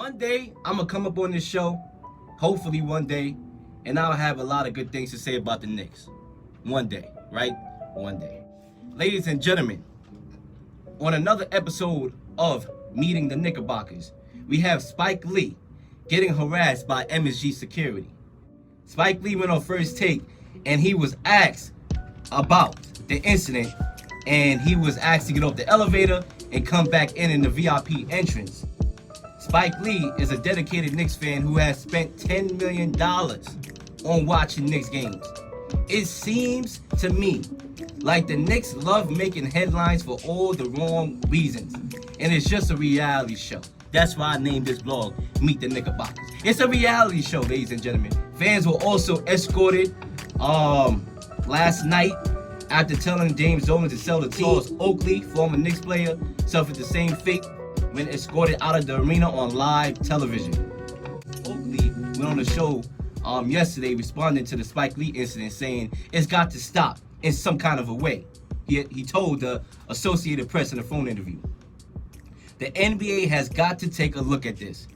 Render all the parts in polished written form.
One day, I'm going to come up on this show, hopefully one day, and I'll have a lot of good things to say about the Knicks. One day, right? One day. Ladies and gentlemen, on another episode of Meeting the Knickerbockers, we have Spike Lee getting harassed by MSG security. Spike Lee went on First Take, and he was asked about the incident, and he was asked to get off the elevator and come back in the VIP entrance. Spike Lee is a dedicated Knicks fan who has spent $10 million on watching Knicks games. It seems to me like the Knicks love making headlines for all the wrong reasons, and it's just a reality show. That's why I named this blog Meet the Knickerbockers. It's a reality show, ladies and gentlemen. Fans were also escorted last night after telling James Dolan to sell the team. Charles Oakley, former Knicks player, suffered the same fate when escorted out of the arena on live television. Oakley went on the show yesterday responding to the Spike Lee incident, saying it's got to stop in some kind of a way. He told the Associated Press in a phone interview. The NBA has got to take a look at this.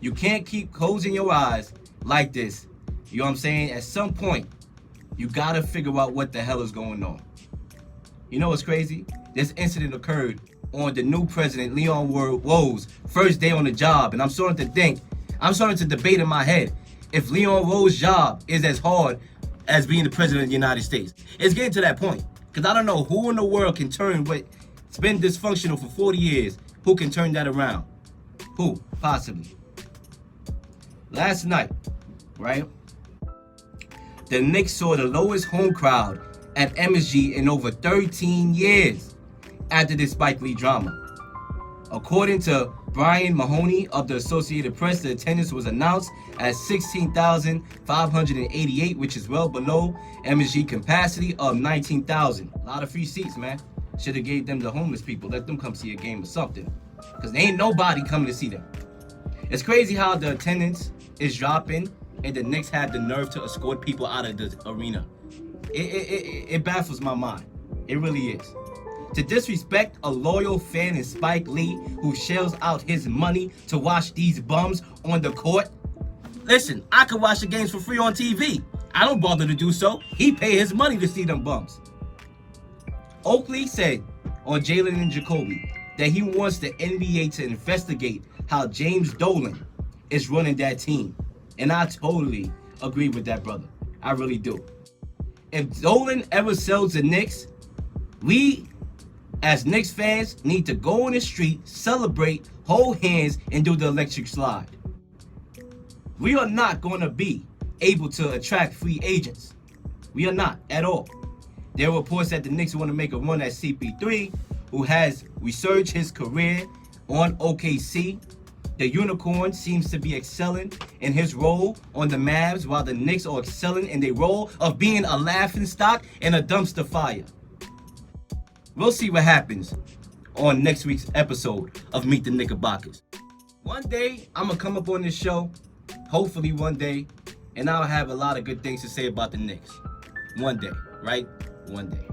You can't keep closing your eyes like this. You know what I'm saying? At some point, you gotta figure out what the hell is going on. You know what's crazy? This incident occurred on the new president, Leon Rose's first day on the job. And I'm starting to debate in my head if Leon Rose's job is as hard as being the president of the United States. It's getting to that point. Because I don't know who in the world can turn what's been dysfunctional for 40 years, who can turn that around? Who? Possibly. Last night, right? The Knicks saw the lowest home crowd at MSG in over 13 years after this Spike Lee drama. According to Brian Mahoney of the Associated Press, the attendance was announced at 16,588, which is well below MSG capacity of 19,000. A lot of free seats, man. Should have gave them the homeless people. Let them come see a game or something. Because there ain't nobody coming to see them. It's crazy how the attendance is dropping and the Knicks have the nerve to escort people out of the arena. It baffles my mind. It really is. To disrespect a loyal fan in Spike Lee who shells out his money to watch these bums on the court. Listen, I could watch the games for free on TV. I don't bother to do so. He paid his money to see them bums. Oakley said on Jalen and Jacoby that he wants the NBA to investigate how James Dolan is running that team. And I totally agree with that, brother. I really do. If Dolan ever sells the Knicks, we as Knicks fans need to go on the street, celebrate, hold hands, and do the electric slide. We are not going to be able to attract free agents. We are not at all. There are reports that the Knicks want to make a run at CP3, who has resurged his career on OKC. The Unicorn seems to be excelling in his role on the Mavs, while the Knicks are excelling in their role of being a laughingstock and a dumpster fire. We'll see what happens on next week's episode of Meet the Knickerbockers. One day, I'm going to come up on this show, hopefully one day, and I'll have a lot of good things to say about the Knicks. One day, right? One day.